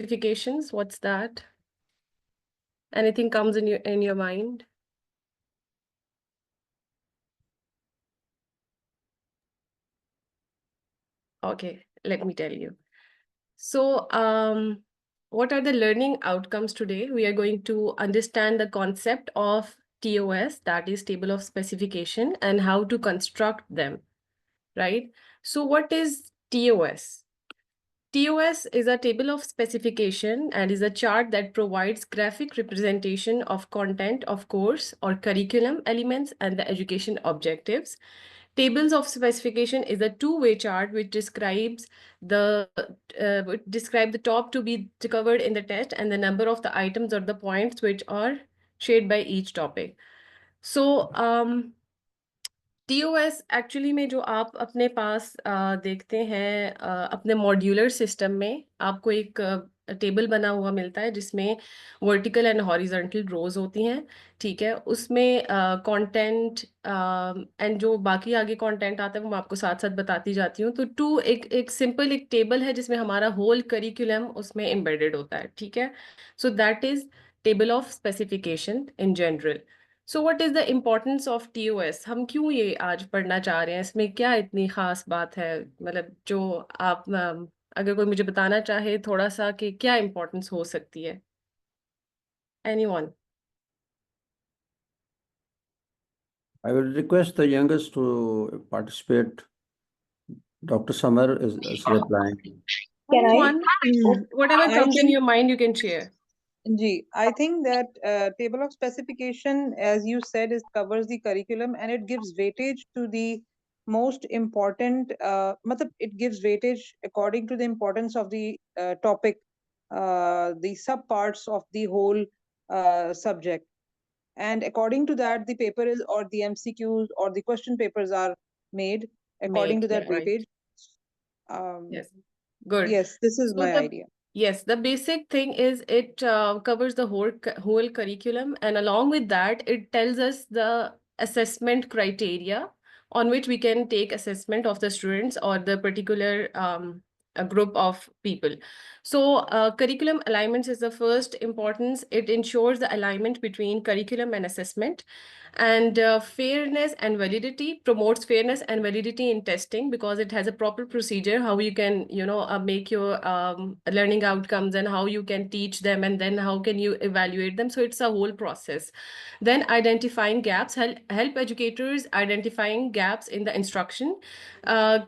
specifications? What's that? Anything comes in your mind? Okay, let me tell you. So, what are the learning outcomes today? We are going to understand the concept of TOS, that is table of specification, and how to construct them, right? So what is TOS? TOS is a table of specification and is a chart that provides graphic representation of content of course or curriculum elements and the education objectives. Tables of specification is a two-way chart which describes the top to be covered in the test and the number of the items or the points which are shared by each topic. So TOS actually में जो आप अपने पास देखते हैं अपने modular system में आपको एक टेबल बना हुआ मिलता है जिसमें वर्टिकल एंड हॉरिजॉन्टल रोज होती हैं, ठीक है। उसमें कंटेंट एंड जो बाकी आगे कंटेंट आता है वो मैं आपको साथ साथ बताती जाती हूँ। तो एक सिंपल एक टेबल है जिसमें हमारा होल करिकुलम उसमें एम्बेडेड होता है, ठीक है। So that is table of specification in general. So what is the importance of TOS? हम क्यों ये आज पढ़ना चाह रहे हैं? इसमें क्या इतनी खास बात है? मतलब जो आप अगर कोई मुझे बताना चाहे थोड़ा सा कि क्या इम्पोर्टेंस हो सकती है। Anyone? I will request the youngest to participate. Dr. Samar is replying. Can I? Whatever I comes in think- your mind, you can share. I think that table of specification, as you said, covers the curriculum and it gives weightage to the most important. It gives weightage according to the importance of the topic, the sub parts of the whole subject, and according to that, the paper is or the MCQs or the question papers are made according to that Yeah, right. weightage. Yes, good. Yes, this is So my the- idea. Yes, the basic thing is it covers the whole curriculum, and along with that, it tells us the assessment criteria on which we can take assessment of the students or the particular a group of people. So curriculum alignments is the first importance. It ensures the alignment between curriculum and assessment. And fairness and validity, promotes fairness and validity in testing because it has a proper procedure how you can make your learning outcomes and how you can teach them and then how can you evaluate them. So it's a whole process. Then identifying gaps, help educators identifying gaps in the instruction.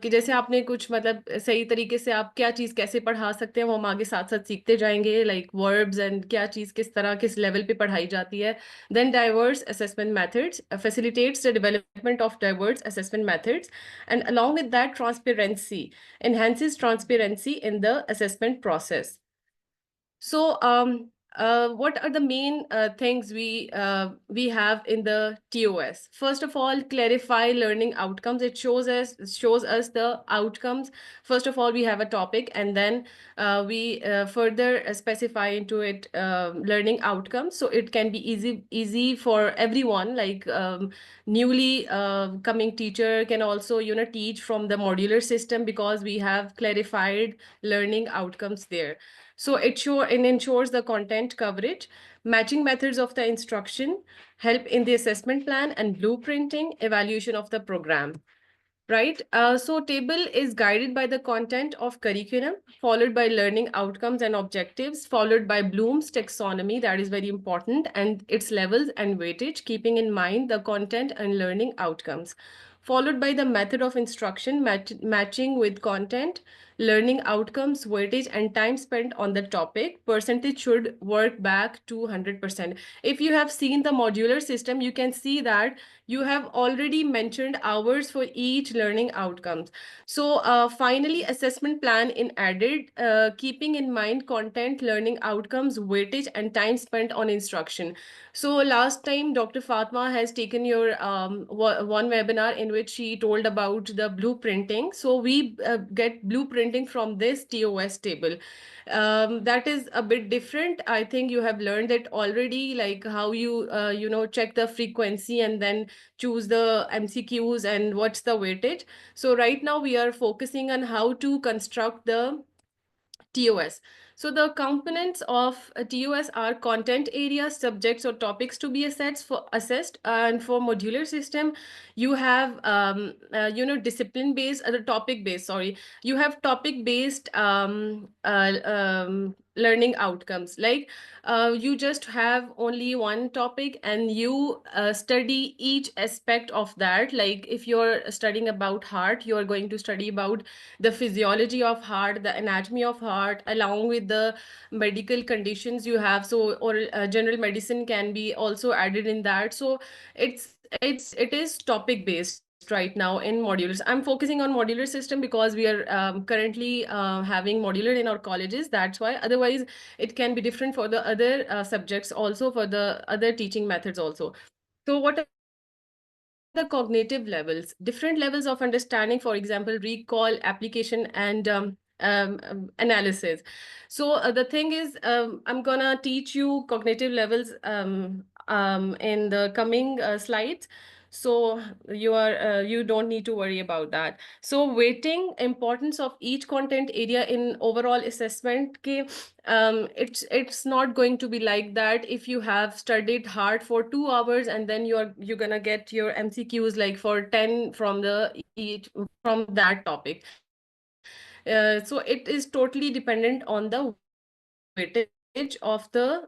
कि जैसे आपने कुछ मतलब सही तरीके से आप क्या चीज़ कैसे पढ़ा सकते हैं वो हम आगे साथ साथ सीखते जाएंगे, लाइक वर्ब्स एंड क्या चीज़ किस तरह किस लेवल पे पढ़ाई जाती है. Then diverse assessment methods facilitates the development of diverse assessment methods. And along with that, transparency enhances transparency in the assessment process. So what are the main things we have in the TOS? First of all, clarify learning outcomes. It shows us the outcomes. First of all, we have a topic, and then we further specify into it learning outcomes. So it can be easy for everyone. Like newly coming teacher can also teach from the modular system because we have clarified learning outcomes there. So it ensures the content coverage, matching methods of the instruction, help in the assessment plan, and blueprinting, evaluation of the program. Right? So table is guided by the content of curriculum, followed by learning outcomes and objectives, followed by Bloom's taxonomy, that is very important, and its levels and weightage, keeping in mind the content and learning outcomes. Followed by the method of instruction, matching with content, learning outcomes, weightage, and time spent on the topic. Percentage should work back to 100%. If you have seen the modular system, you can see that you have already mentioned hours for each learning outcomes. So finally, assessment plan in added, keeping in mind content, learning outcomes, weightage, and time spent on instruction. So last time, Dr. Fatma has taken your one webinar in which she told about the blueprinting. So we get blueprinting from this TOS table. That is a bit different. I think you have learned it already, like how you check the frequency and then choose the MCQs and what's the weightage. So right now we are focusing on how to construct the TOS. So the components of a TOS are content areas, subjects or topics to be assessed. And for modular system, you have discipline based, topic based. Sorry, you have topic based learning outcomes. Like you just have only one topic and you study each aspect of that. Like if you're studying about heart, you're going to study about the physiology of heart, the anatomy of heart, along with the medical conditions you have. So or general medicine can be also added in that. So it is topic based right now in modulars. I'm focusing on modular system because we are currently having modular in our colleges. That's why. Otherwise, it can be different for the other subjects also, for the other teaching methods also. So what are the cognitive levels? Different levels of understanding, for example, recall, application, and analysis. So the thing is, I'm gonna teach you cognitive levels in the coming slides. So you don't need to worry about that. So weighting importance of each content area in overall assessment. It's not going to be like that. If you have studied hard for 2 hours and then you're gonna get your MCQs like for 10 from from that topic. So it is totally dependent on the weightage of the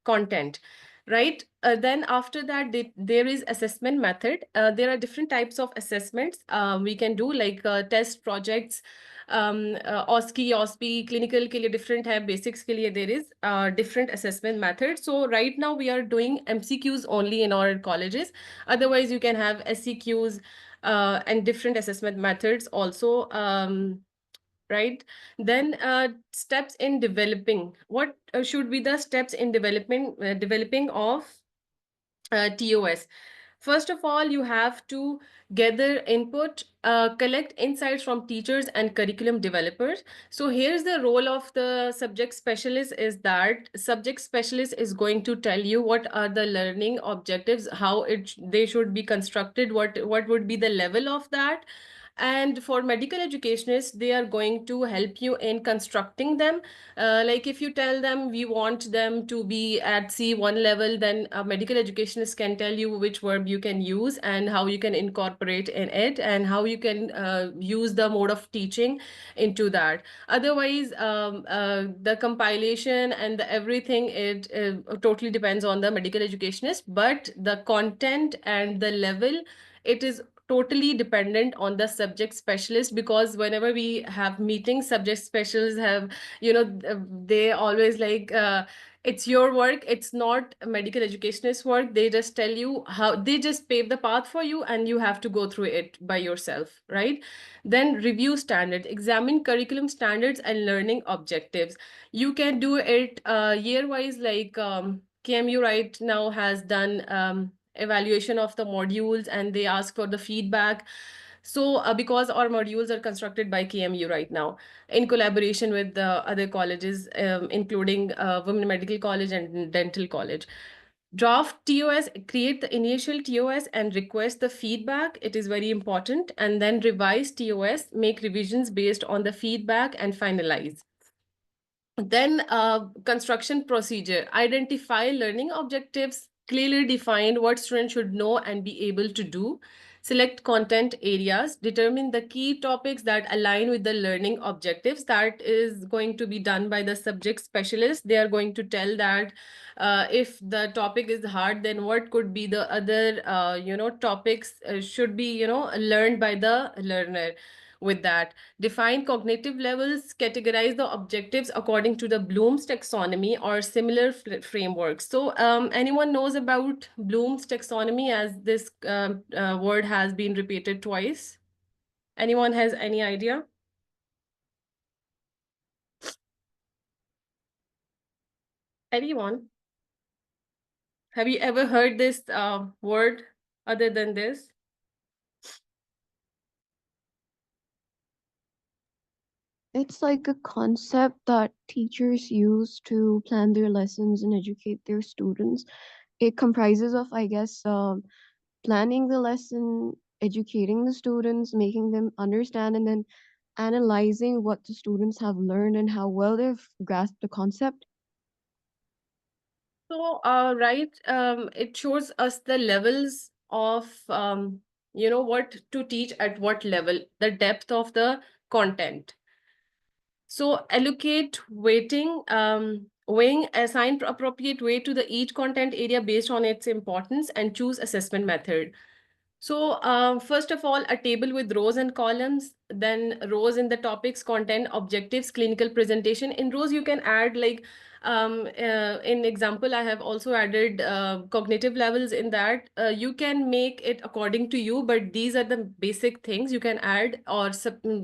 content, right? Then after that, there is assessment method. There are different types of assessments we can do, like test projects, OSCE, OSPE, clinical के लिए different है, basics के लिए there is different assessment methods. So right now we are doing MCQs only in our colleges. Otherwise, you can have SCQs and different assessment methods also. Right? Then steps in developing. What should be the steps in developing of TOS? First of all, you have to gather input, collect insights from teachers and curriculum developers. So here's the role of the subject specialist, is that subject specialist is going to tell you what are the learning objectives, how they should be constructed, what would be the level of that. And for medical educationists, they are going to help you in constructing them. Like if you tell them we want them to be at C1 level, then a medical educationist can tell you which verb you can use and how you can incorporate in it and how you can use the mode of teaching into that. Otherwise, the compilation and the everything, it totally depends on the medical educationist, but the content and the level, it is totally dependent on the subject specialist. Because whenever we have meetings, subject specialists have, they always like, it's your work, it's not a medical educationist work. They just tell you how, they just pave the path for you and you have to go through it by yourself, right? Then review standards, examine curriculum standards and learning objectives. You can do it year wise, like KMU right now has done evaluation of the modules and they ask for the feedback. So because our modules are constructed by KMU right now in collaboration with the other colleges, including Women Medical College and Dental College. Draft TOS, create the initial TOS and request the feedback. It is very important. And then revise TOS, make revisions based on the feedback and finalize. Then construction procedure, identify learning objectives, clearly define what students should know and be able to do. Select content areas, determine the key topics that align with the learning objectives. That is going to be done by the subject specialist. They are going to tell that if the topic is hard, then what could be the other, topics should be, learned by the learner. With that, define cognitive levels, categorize the objectives according to the Bloom's taxonomy or similar frameworks. So anyone knows about Bloom's taxonomy, as this word has been repeated twice? Anyone has any idea? Anyone? Have you ever heard this word other than this? It's like a concept that teachers use to plan their lessons and educate their students. It comprises of, I guess, planning the lesson, educating the students, making them understand, and then analyzing what the students have learned and how well they've grasped the concept? So, right, it shows us the levels of, what to teach at what level, the depth of the content. So allocate weighing, assign appropriate weight to the each content area based on its importance and choose assessment method. So first of all, a table with rows and columns, then rows in the topics, content, objectives, clinical presentation. In rows, you can add like, in example, I have also added cognitive levels in that. You can make it according to you, but these are the basic things you can add, or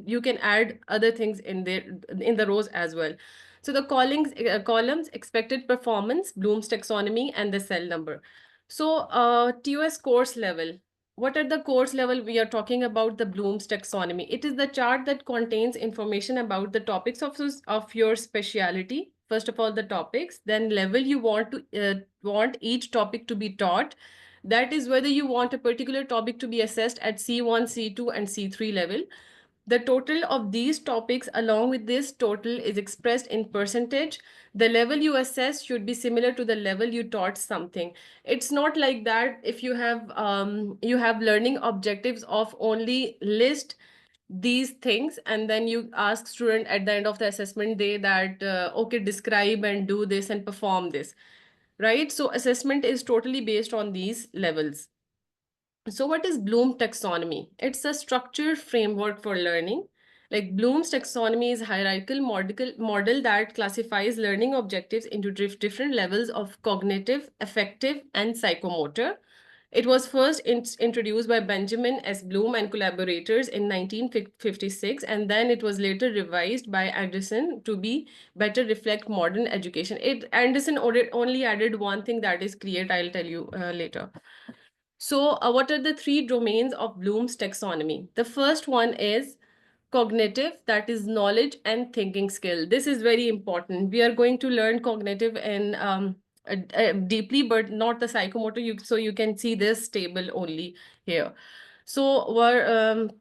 you can add other things in there in the rows as well. So the columns, expected performance, Bloom's taxonomy, and the cell number. So TOS course level. What are the course level? We are talking about the Bloom's taxonomy. It is the chart that contains information about the topics of your specialty. First of all, the topics, then level you want each topic to be taught. That is whether you want a particular topic to be assessed at C1, C2, and C3 level. The total of these topics along with this total is expressed in percentage. The level you assess should be similar to the level you taught something. It's not like that if you have learning objectives of only list these things and then you ask student at the end of the assessment day that okay, describe and do this and perform this, right? So assessment is totally based on these levels. So what is Bloom taxonomy? It's a structured framework for learning. Like Bloom's taxonomy is a hierarchical model that classifies learning objectives into different levels of cognitive, affective, and psychomotor. It was first introduced by Benjamin S. Bloom and collaborators in 1956, and then it was later revised by Anderson to be better reflect modern education. Anderson only added one thing, that is create. I'll tell you later. So what are the three domains of Bloom's taxonomy? The first one is cognitive, that is knowledge and thinking skill. This is very important. We are going to learn cognitive and deeply, but not the psychomotor. So you can see this table only here. So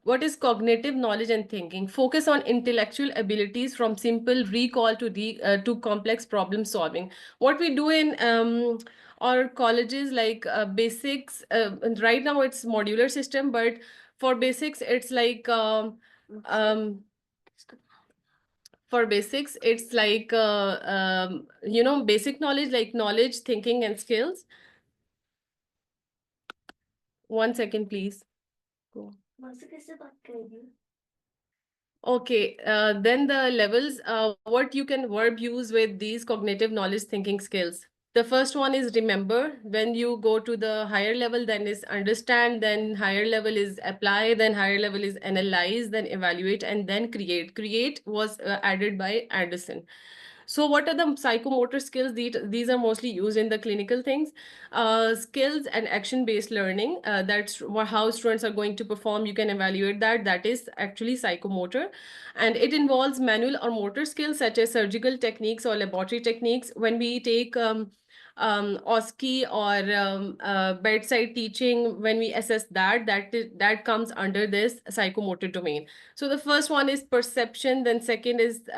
what is cognitive knowledge and thinking? Focus on intellectual abilities from simple recall to complex problem solving. What we do in our colleges, like basics, right now it's modular system, but for basics, it's like for basics, it's like basic knowledge, like knowledge, thinking, and skills. 1 second, please. Go. Okay, then the levels, what you can verb use with these cognitive knowledge thinking skills. The first one is remember. When you go to the higher level, then is understand, then higher level is apply, then higher level is analyze, then evaluate, and then create. Create was added by Anderson. So what are the psychomotor skills? These are mostly used in the clinical things. Skills and action-based learning, that's how students are going to perform. You can evaluate that. That is actually psychomotor. And it involves manual or motor skills such as surgical techniques or laboratory techniques. When we take OSCE or bedside teaching, when we assess that comes under this psychomotor domain. So the first one is perception, then second is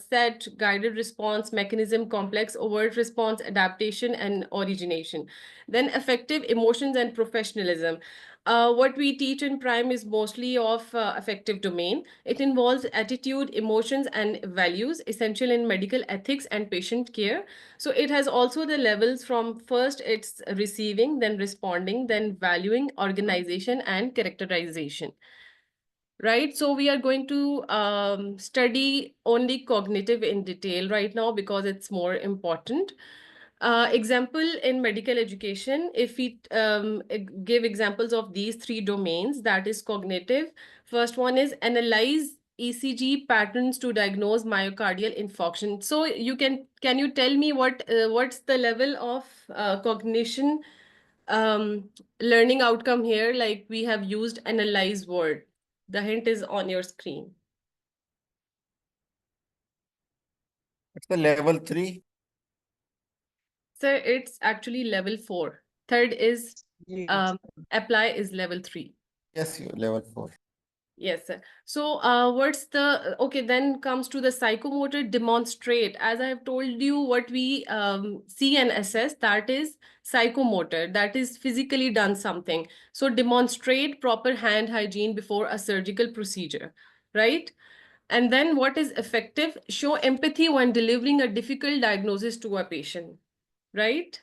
set, guided response, mechanism, complex, overt response, adaptation, and origination. Then affective, emotions, and professionalism. What we teach in Prime is mostly of affective domain. It involves attitude, emotions, and values, essential in medical ethics and patient care. So it has also the levels from first it's receiving, then responding, then valuing, organization, and characterization. Right, so we are going to study only cognitive in detail right now because it's more important. Example in medical education, if we give examples of these three domains, that is cognitive. First one is analyze ECG patterns to diagnose myocardial infarction. So can you tell me what's the level of cognition learning outcome here? Like we have used analyze word. The hint is on your screen. It's the level 3. Sir, it's actually level 4. Third is Yes. apply is level 3. Yes, you level 4. Yes, sir. So, what's the okay? Then comes to the psychomotor demonstrate. As I have told you, what we see and assess, that is psychomotor. That is physically done something. So, demonstrate proper hand hygiene before a surgical procedure, right? And then what is effective? Show empathy when delivering a difficult diagnosis to a patient, right?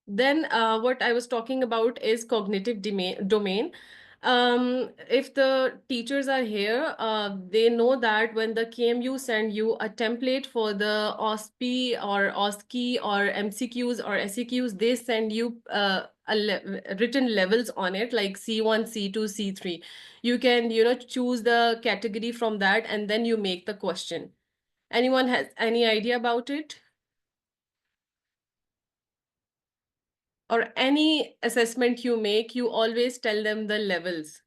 Then what I was talking about is cognitive domain. If the teachers are here, they know that when the KMU send you a template for the OSPI or OSCE or MCQs or SEQs, they send you written levels on it, like C1, C2, C3. You can, choose the category from that, and then you make the question. Anyone has any idea about it? Or any assessment you make, you always tell them the levels,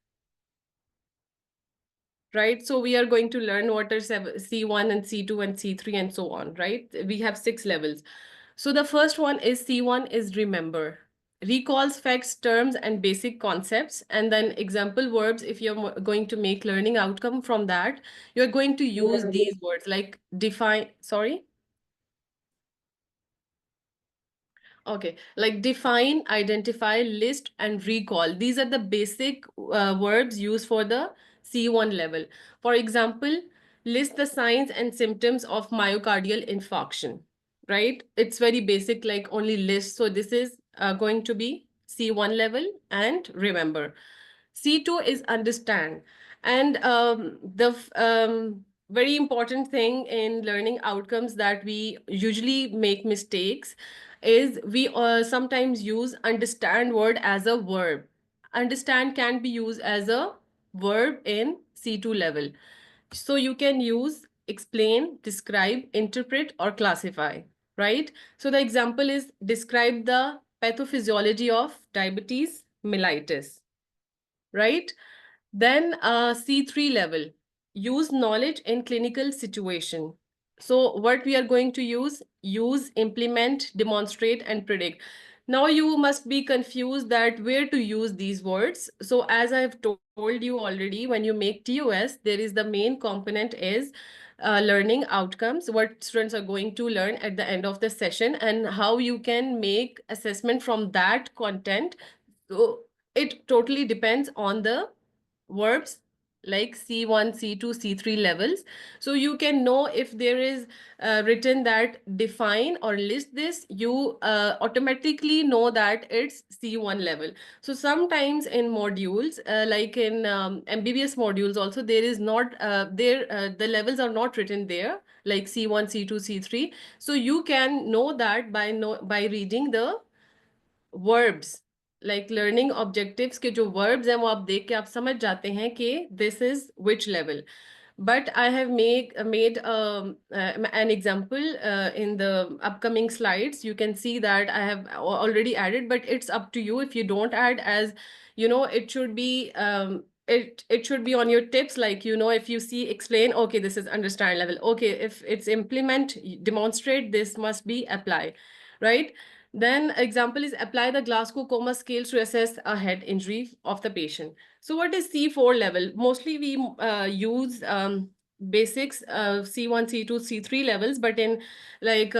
right? So we are going to learn what are C1 and C2 and C3 and so on, right? We have 6 levels. So the first one is C1 is remember. Recalls facts, terms, and basic concepts. And then example verbs, if you're going to make learning outcome from that, you're going to use these words like define, sorry? Okay, like define, identify, list, and recall. These are the basic verbs used for the C1 level. For example, list the signs and symptoms of myocardial infarction, right? It's very basic, like only list. So this is going to be C1 level, and remember. C2 is understand. And the very important thing in learning outcomes that we usually make mistakes is we sometimes use understand word as a verb. Understand can be used as a verb in C2 level. So you can use explain, describe, interpret, or classify, right? So the example is describe the pathophysiology of diabetes mellitus, right? Then C3 level, use knowledge in clinical situation. So what we are going to use, implement, demonstrate, and predict. Now you must be confused that where to use these words. So as I've told you already, when you make TOS, there is the main component is learning outcomes, what students are going to learn at the end of the session, and how you can make assessment from that content. So it totally depends on the verbs like C1, C2, C3 levels. So you can know if there is written that define or list this, you automatically know that it's C1 level. So sometimes in modules, like in MBBS modules also, there is not, the levels are not written there, like C1, C2, C3. So you can know that by reading the verbs, like learning objectives के जो verbs हैं वो आप देख के आप समझ जाते हैं कि this is which level. But I have made an example in the upcoming slides. You can see that I have already added, but it's up to you if you don't add, as it should be it should be on your tips, like if you see explain, okay, this is understand level. Okay, if it's implement, demonstrate, this must be apply, right? Then example is apply the Glasgow Coma scales to assess a head injury of the patient. So what is C4 level? Mostly we use basics C1, C2, C3 levels, but in like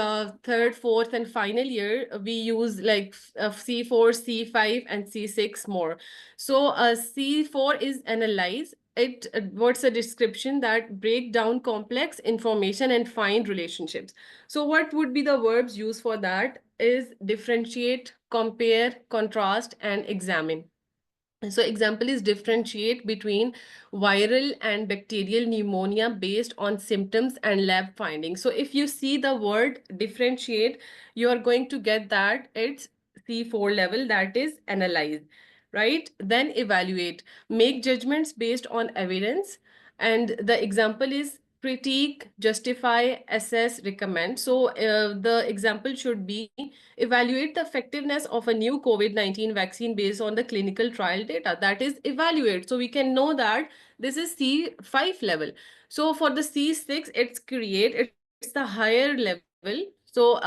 third, fourth, and final year, we use like C4, C5, and C6 more. So C4 is analyze. What's a description that break down complex information and find relationships. So what would be the verbs used for that is differentiate, compare, contrast, and examine. So example is differentiate between viral and bacterial pneumonia based on symptoms and lab findings. So if you see the word differentiate, you are going to get that it's C4 level, that is analyze, right? Then evaluate, make judgments based on evidence. And the example is critique, justify, assess, recommend. So the example should be evaluate the effectiveness of a new COVID-19 vaccine based on the clinical trial data. That is evaluate. So we can know that this is C5 level. So for the C6, it's create, it's the higher level. So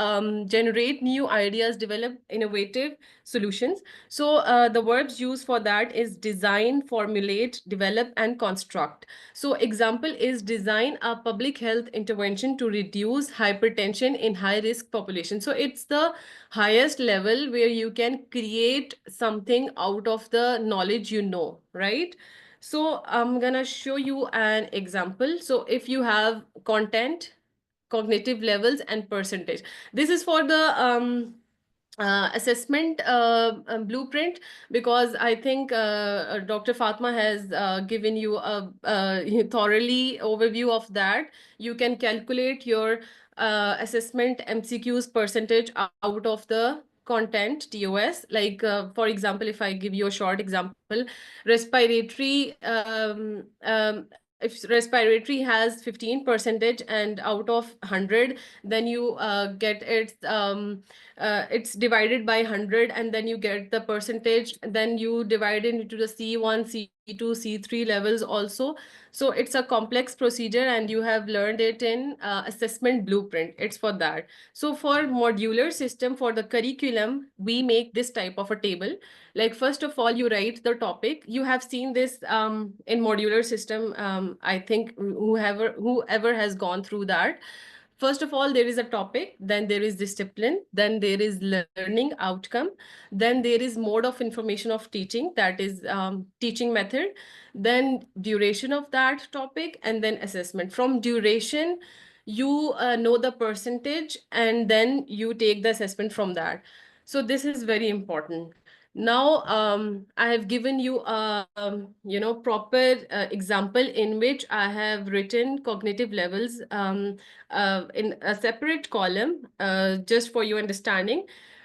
generate new ideas, develop innovative solutions. So the verbs used for that is design, formulate, develop, and construct. So example is design a public health intervention to reduce hypertension in high-risk population. So it's the highest level where you can create something out of the knowledge you know, right? So I'm gonna show you an example. So if you have content, cognitive levels, and percentage. This is for the assessment blueprint, because I think Dr. Fatma has given you a thoroughly overview of that. You can calculate your assessment MCQs percentage out of the content TOS. Like for example, if I give you a short example, respiratory if respiratory has 15 percentage and out of 100, then you get it's divided by 100, and then you get the percentage, then you divide it into the C1, C2, C3 levels also. So it's a complex procedure, and you have learned it in assessment blueprint. It's for that. So for modular system, for the curriculum, we make this type of a table. Like first of all, you write the topic. You have seen this in modular system. I think whoever has gone through that. First of all, there is a topic, then there is discipline, then there is learning outcome, then there is mode of information of teaching, that is teaching method, then duration of that topic, and then assessment. From duration, you know the percentage, and then you take the assessment from that. So this is very important. Now, I have given you a proper example in which I have written cognitive levels in a separate column, just for your understanding.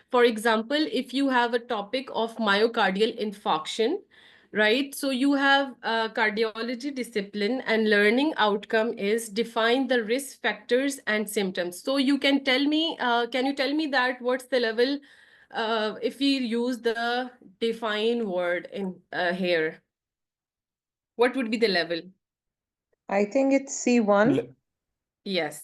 For example, if you have a topic of myocardial infarction, right? So you have cardiology discipline, and learning outcome is define the risk factors and symptoms. So you can tell me, can you tell me that what's the level if we use the define word in here? What would be the level? I think it's C1. Yes.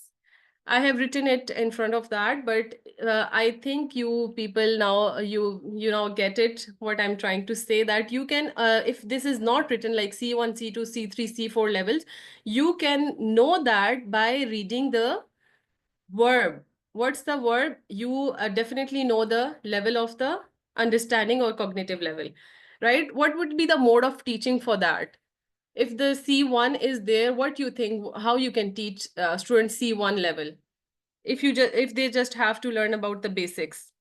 I have written it in front of that, but I think you people now you now get it what I'm trying to say, that you can if this is not written like C1, C2, C3, C4 levels, you can know that by reading the verb. What's the verb? You definitely know the level of the understanding or cognitive level, right? What would be the mode of teaching for that? If the C1 is there, what do you think, how you can teach students C1 level? If they just have to learn about the basics.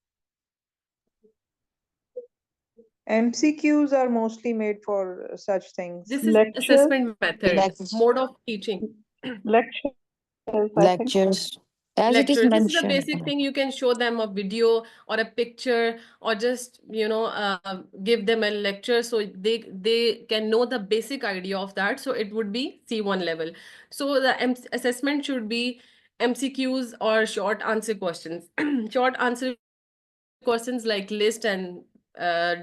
MCQs are mostly made for such things. This is Lectures, assessment method, Lectures. mode of teaching. lectures, I think. Lectures. As it is Lecture. This is the mentioned. basic thing. You can show them a video or a picture, or just give them a lecture, so they can know the basic idea of that. So it would be C1 level. So the assessment should be MCQs or short answer questions. Short answer questions like list and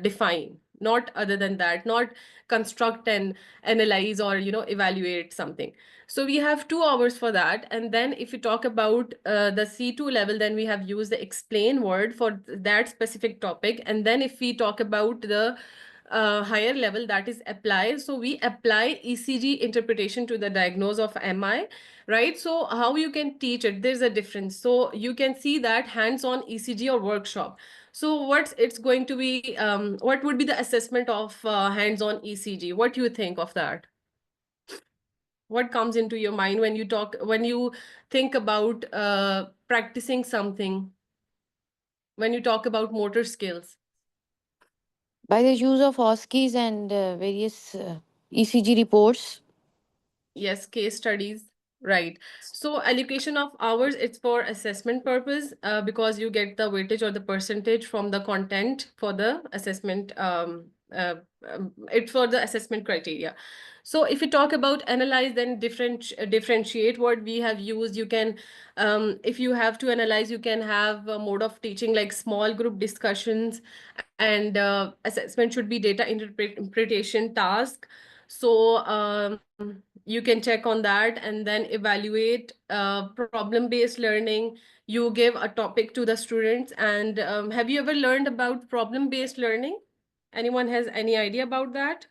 define, not other than that, not construct and analyze or evaluate something. So we have 2 hours for that. And then if you talk about the C2 level, then we have used the explain word for that specific topic. And then if we talk about the higher level, that is apply. So we apply ECG interpretation to the diagnosis of MI, right? So how you can teach it, there's a difference. So you can see that hands-on ECG or workshop. So it's going to be, what would be the assessment of hands-on ECG? What do you think of that? What comes into your mind when you think about practicing something, when you talk about motor skills? By the use of OSCEs and various ECG reports. Yes, case studies. Right. So allocation of hours, it's for assessment purpose because you get the weightage or the percentage from the content for the assessment. It's for the assessment criteria. So if you talk about analyze, then differentiate what we have used. You can, if you have to analyze, you can have a mode of teaching like small group discussions, and assessment should be data interpretation task. So you can check on that, and then evaluate problem-based learning. you give a topic to the students. And have you ever learned about problem-based learning? Anyone has any idea about that?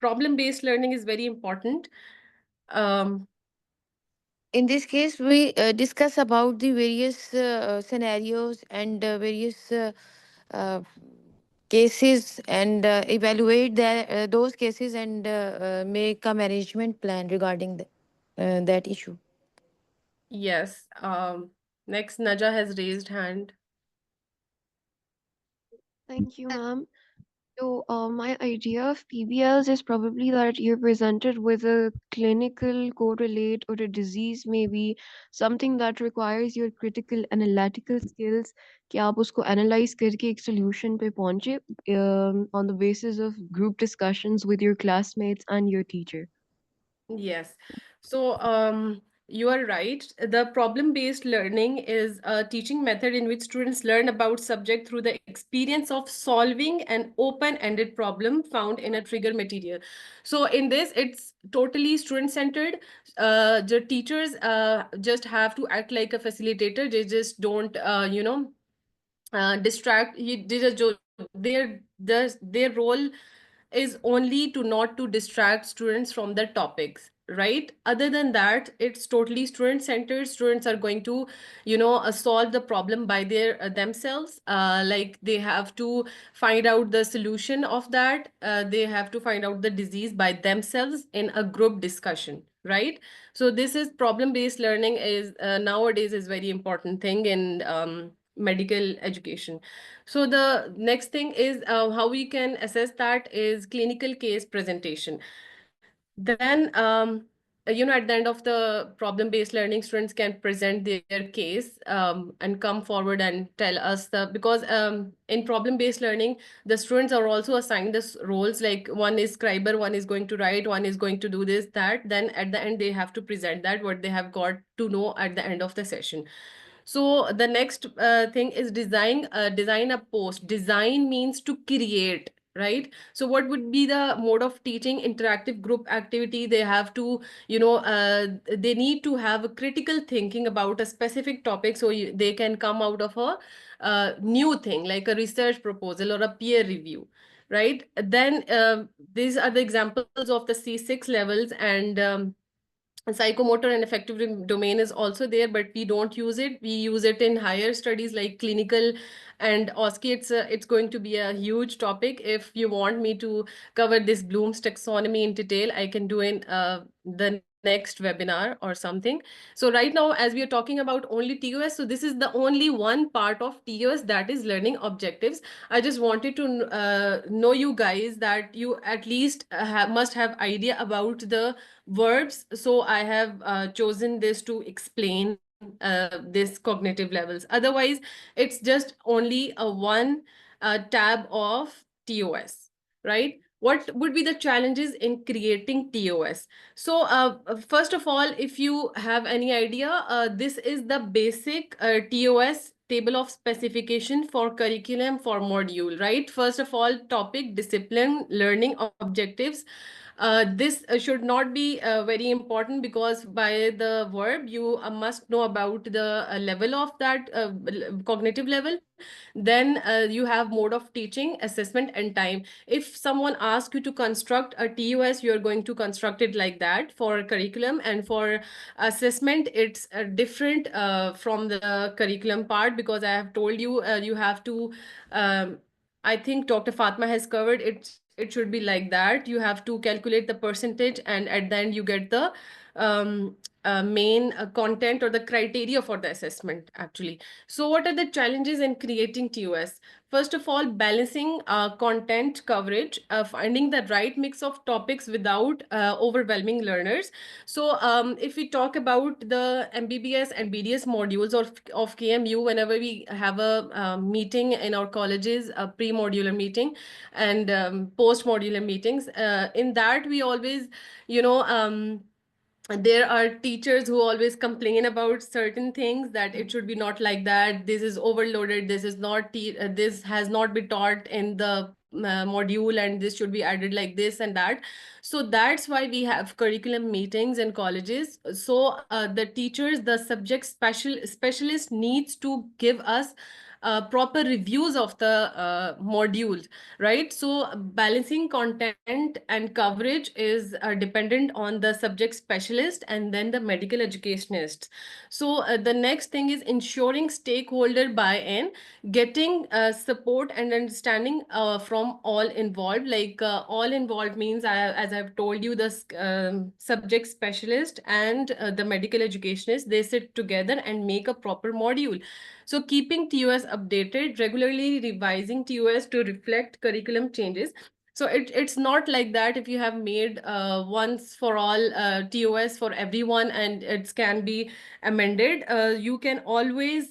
Problem-based learning is very important. In this case, we discuss about the various scenarios and various cases, and evaluate those cases, and make a management plan regarding that issue. Yes. Next, Naja has raised hand. Thank you, ma'am. So, my idea of PBLs is probably that you're presented with a clinical correlate or a disease, maybe something that requires your critical analytical skills, कि आप उसको analyze करके एक solution पे पहुंचे, on the basis of group discussions with your classmates and your teacher. Yes. So, you are right. The problem-based learning is a teaching method in which students learn about subject through the experience of solving an open-ended problem found in a trigger material. So in this, it's totally student-centered. The teachers just have to act like a facilitator. They just don't, distract. They just their role is only to not to distract students from the topics, right? Other than that, it's totally student centered. Students are going to solve the problem by their themselves. Like they have to find out the solution of that. They have to find out the disease by themselves in a group discussion, right? So this is problem based learning is nowadays is very important thing in medical education. So the next thing is how we can assess that is clinical case presentation. Then, at the end of the problem-based learning, students can present their case and come forward and tell us because in problem-based learning, the students are also assigned this roles, like one is scriber, one is going to write, one is going to do this, that. Then at the end, they have to present that, what they have got to know at the end of the session. So the next thing is design a post. Design means to create, right? So what would be the mode of teaching? Interactive group activity. They have to, they need to have a critical thinking about a specific topic, so they can come out of a new thing like a research proposal or a peer review, right? Then these are the examples of the C6 levels, and psychomotor and affective domain is also there, but we don't use it. We use it in higher studies like clinical and OSCE. It's going to be a huge topic. If you want me to cover this Bloom's taxonomy in detail, I can do in the next webinar or something. So right now, as we are talking about only TOS, so this is the only one part of TOS that is learning objectives. I just wanted to know you guys that you at least must have idea about the verbs. So I have chosen this to explain this cognitive levels. Otherwise, it's just only a one tab of TOS, right? What would be the challenges in creating TOS? So first of all, if you have any idea, this is the basic TOS table of specification for curriculum for module, right? First of all, topic, discipline, learning objectives. This should not be very important because by the verb, you must know about the level of that cognitive level. Then you have mode of teaching, assessment, and time. If someone asks you to construct a TOS, you're going to construct it like that. For curriculum and for assessment, it's different from the curriculum part, because I have told you, you have to, I think Dr. Fatma has covered it. It should be like that. You have to calculate the percentage, and at the end you get the main content or the criteria for the assessment, actually. So what are the challenges in creating TOS? First of all, balancing content coverage, finding the right mix of topics without overwhelming learners. So if we talk about the MBBS and BDS modules of KMU, whenever we have a meeting in our colleges, a pre-modular meeting and post-modular meetings, in that we always, there are teachers who always complain about certain things, that it should be not like that, this is overloaded, this is not this has not been taught in the module and this should be added like this and that. So that's why we have curriculum meetings in colleges. So the teachers, the subject specialist needs to give us proper reviews of the modules, right? So balancing content and coverage is dependent on the subject specialist and then the medical educationist. So the next thing is ensuring stakeholder buy-in, getting support and understanding from all involved. Like all involved means, as I've told you, the subject specialist and the medical educationist, they sit together and make a proper module. So keeping TOS updated, regularly revising TOS to reflect curriculum changes. So it's not like that if you have made once for all TOS for everyone and it can be amended. You can always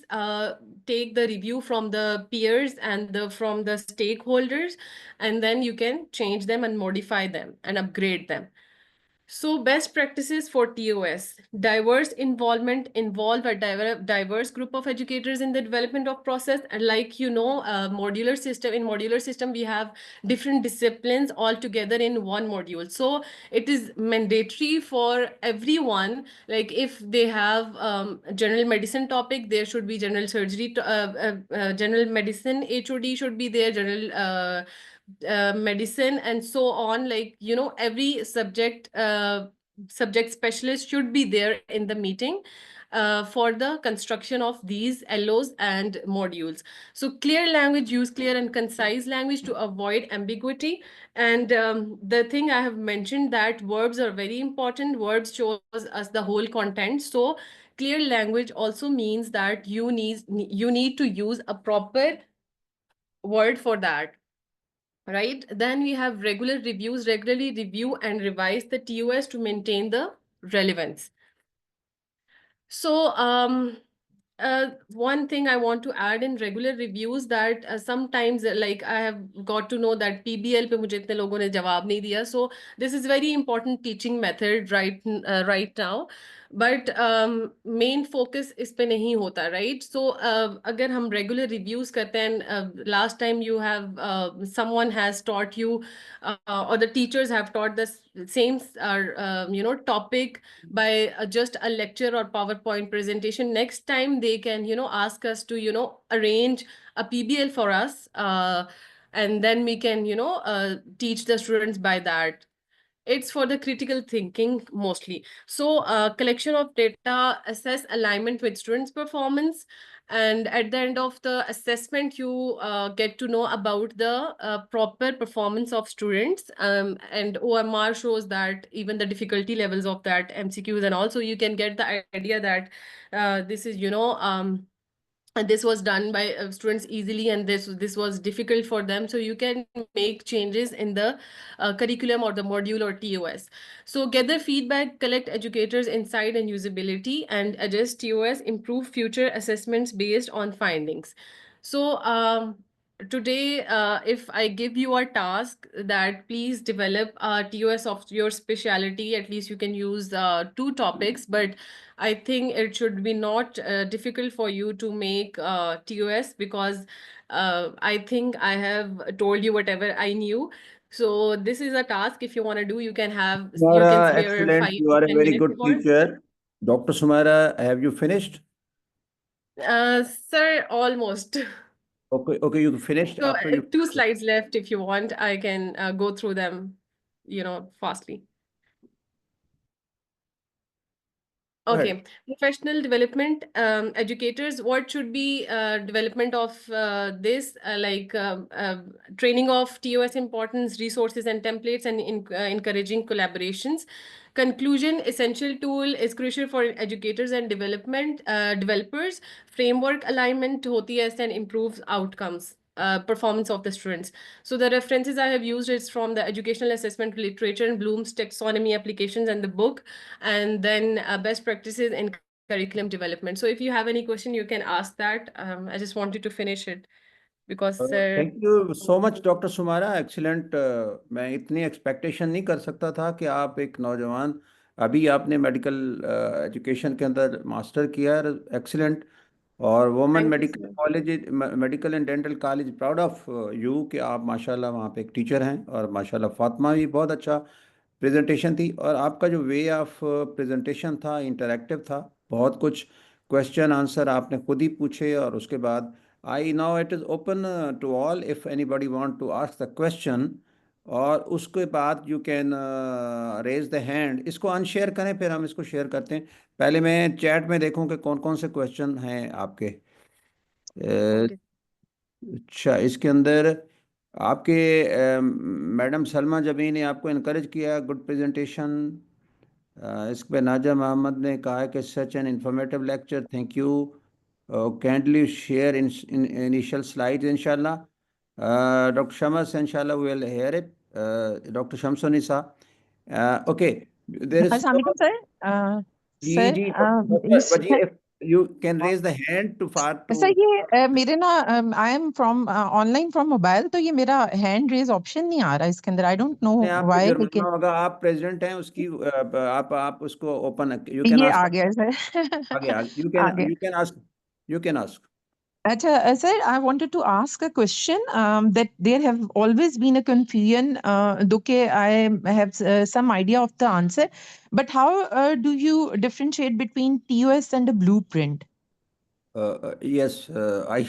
take the review from the peers and from the stakeholders, and then you can change them and modify them and upgrade them. So best practices for TOS: diverse involvement, involve a diverse group of educators in the development of process. And like, in modular system, we have different disciplines all together in one module. So it is mandatory for everyone, like if they have general medicine topic, there should be general surgery, general medicine HOD should be there, general medicine, and so on. Like, every subject specialist should be there in the meeting for the construction of these LOs and modules. So clear language, use clear and concise language to avoid ambiguity. And the thing I have mentioned, that verbs are very important. Verbs shows us the whole content. So clear language also means that you need to use a proper word for that. Right? Then we have regular reviews, regularly review and revise the TOS to maintain the relevance. So one thing I want to add in regular reviews, that sometimes like I have got to know that PBL पे मुझे इतने लोगों ने जवाब नहीं दिया. So this is very important teaching method right now. But main focus इस पे नहीं होता, right? So अगर हम regular reviews करते हैं, last time you have someone has taught you or the teachers have taught the same topic by just a lecture or PowerPoint presentation. Next time they can ask us to arrange a PBL for us, and then we can teach the students by that. It's for the critical thinking mostly. So collection of data, assess alignment with students' performance. And at the end of the assessment, you get to know about the proper performance of students. And OMR shows that even the difficulty levels of that MCQs, and also you can get the idea that this is, and this was done by students easily, and this was difficult for them. So you can make changes in the curriculum or the module or TOS. So gather feedback, collect educators' insight and usability, and adjust TOS, improve future assessments based on findings. So today, if I give you a task that please develop a TOS of your specialty, at least you can use 2 topics, but I think it should be not difficult for you to make TOS, because I think I have told you whatever I knew. So this is a task, if you want to do, you can spare excellent. 5 You are to a 10 very minutes good for. teacher. Dr. Sumaira, have you finished? Sir, almost. Okay, you finished So after you. 2 slides left. If you want, I can go through them, fastly. Go ahead. Okay, professional development, educators, what should be development of this, training of TOS importance, resources and templates, and encouraging collaborations. Conclusion: essential tool is crucial for educators and developers. Framework alignment hoti hai and improves outcomes, performance of the students. So the references I have used is from the educational assessment literature and Bloom's taxonomy applications and the book, and then best practices in curriculum development. So if you have any question, you can ask that. I just wanted to finish it because Thank you so much, Dr. Sumaira. Excellent. मैं इतनी expectation नहीं कर सकता था कि आप एक नौजवान, अभी आपने मेडिकल एजुकेशन के अंदर मास्टर किया है, एक्सीलेंट, और women Thank you, medical sir. College, medical and dental college proud of you कि आप माशाल्लाह वहाँ पे एक टीचर हैं, और माशाल्लाह फातिमा भी बहुत अच्छा प्रेजेंटेशन थी, और आपका जो वे ऑफ प्रेजेंटेशन था इंटरेक्टिव था, बहुत कुछ क्वेश्चन आंसर आपने खुद ही पूछे, और उसके बाद I now it is open to all if anybody want to ask the question, और उसके बाद you can raise the hand. इसको अनशेयर करें, फिर हम इसको शेयर करते हैं। पहले मैं चैट में देखूं कि कौन कौन से क्वेश्चन हैं आपके। Okay. अच्छा, इसके अंदर आपके मैडम सलमा जबी ने आपको इनकरेज किया, गुड प्रेजेंटेशन। इस पे नाजा मोहम्मद ने कहा है कि such an informative lecture, thank you, kindly share in initial slides इंशाल्लाह। डॉक्टर शमस इंशाल्लाह will hear it, doctor Shamsunisa. Okay, there is अस्सलाम वालेकुम सर। जी सर जी doctor Wazir, if you can raise the hand to far sir too. ये मेरे ना I am from online from mobile, तो ये मेरा हैंड रेज ऑप्शन नहीं आ रहा इसके अंदर, आई डोंट नो आपको व्हाई, जुर्माना लेकिन होगा, आप प्रेसिडेंट हैं उसकी, आप उसको ओपन, यू कैन ये आ आस्क। गया सर। आगे यू आ कैन गया। You can ask. अच्छा sir, I wanted to ask a question, that there have always been a confusion, though I have some idea of the answer, but how do you differentiate between TOS and a blueprint? Yes, I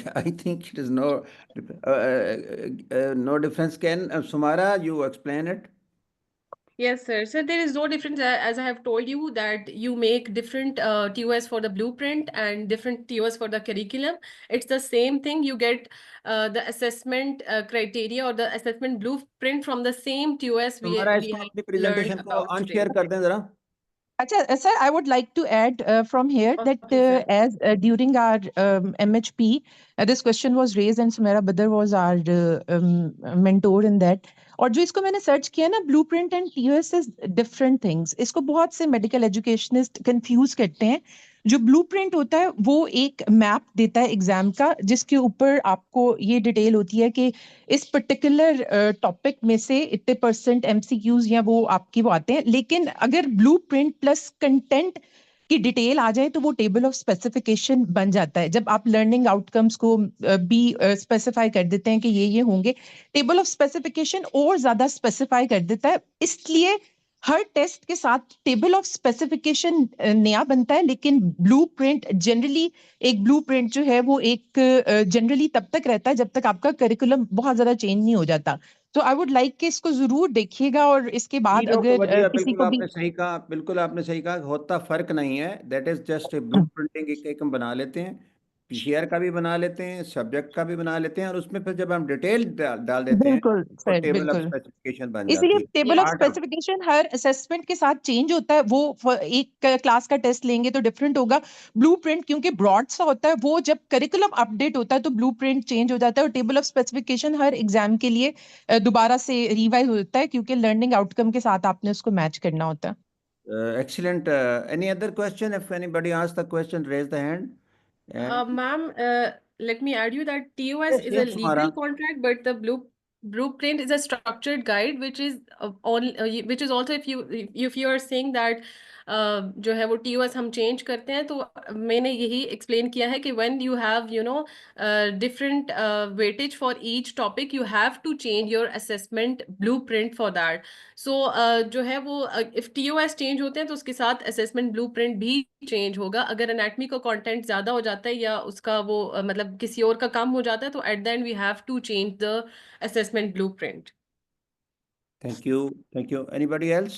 think it is no difference. Can Sumara, you explain it? Yes, sir. So there is no difference, as I have told you, that you make different TOS for the blueprint and different TOS for the curriculum. It's the same thing. You get the assessment criteria or the assessment blueprint from the same TOS Sumara, we इसको have अपनी learned presentation को about today. Unshare कर दें जरा। Acha, sir, I would like to add from here that Okay, sir. as during our MHP, this question was raised and Sumera Badar was our mentor in that. और जो इसको मैंने search किया ना, blueprint and TOS is different things. इसको बहुत से medical educationist confuse करते हैं। जो ब्लूप्रिंट होता है वो एक मैप देता है एग्जाम का, जिसके ऊपर आपको ये डिटेल होती है कि इस पर्टिकुलर टॉपिक में से इतने % MCQs या वो आपकी वो आते हैं। लेकिन अगर ब्लूप्रिंट प्लस कंटेंट की डिटेल आ जाए तो वो टेबल ऑफ स्पेसिफिकेशन बन जाता है। जब आप लर्निंग आउटकम्स को भी स्पेसिफाई कर देते हैं कि ये होंगे, टेबल ऑफ स्पेसिफिकेशन और ज्यादा स्पेसिफाई कर देता है। इसलिए हर टेस्ट के साथ टेबल ऑफ स्पेसिफिकेशन नया बनता है, लेकिन ब्लूप्रिंट जनरली, एक ब्लूप्रिंट जो है वो एक जनरली तब तक रहता है जब तक आपका करिकुलम बहुत ज्यादा चेंज नहीं हो जाता। तो आई वुड लाइक कि इसको जरूर देखिएगा, और इसके जी बाद डॉक्टर अगर वजीर, किसी बिल्कुल को भी आपने सही कहा, बिल्कुल आपने सही कहा, होता फर्क नहीं है। That is just a blue printing, एक हम बना लेते हैं, पीसीआर का भी बना लेते हैं, सब्जेक्ट का भी बना लेते हैं, और उसमें फिर जब हम डिटेल डाल देते हैं बिल्कुल तो सर, टेबल ऑफ बिल्कुल। स्पेसिफिकेशन बन इसीलिए जाती है। Table of Yes. Part of specification her assessment के साथ चेंज होता है। वो एक क्लास का टेस्ट लेंगे तो डिफरेंट होगा। ब्लूप्रिंट क्योंकि ब्रॉड सा होता है, वो जब करिकुलम अपडेट होता है तो ब्लूप्रिंट चेंज हो जाता है, और table of specification her exam के लिए दोबारा से रिवाइज होता है, क्योंकि लर्निंग आउटकम के साथ आपने उसको मैच करना होता है। excellent. Any other question? If anybody asks the question, raise the hand. And Ma'am, let me add you that TOS yes, is a yes, legal Sumara. contract, but the blueprint is a structured guide, which is which is also if you are saying that जो है वो TOS हम change करते हैं, तो मैंने यही explain किया है कि when you have different weightage for each topic, you have to change your assessment blueprint for that. So जो है वो if TOS चेंज होते हैं तो उसके साथ assessment blueprint भी चेंज होगा। अगर एनाटमी का कंटेंट ज्यादा हो जाता है या उसका वो मतलब किसी और का कम हो जाता है, तो at the end we have to change the assessment blueprint. Thank you. Thank you. Anybody else?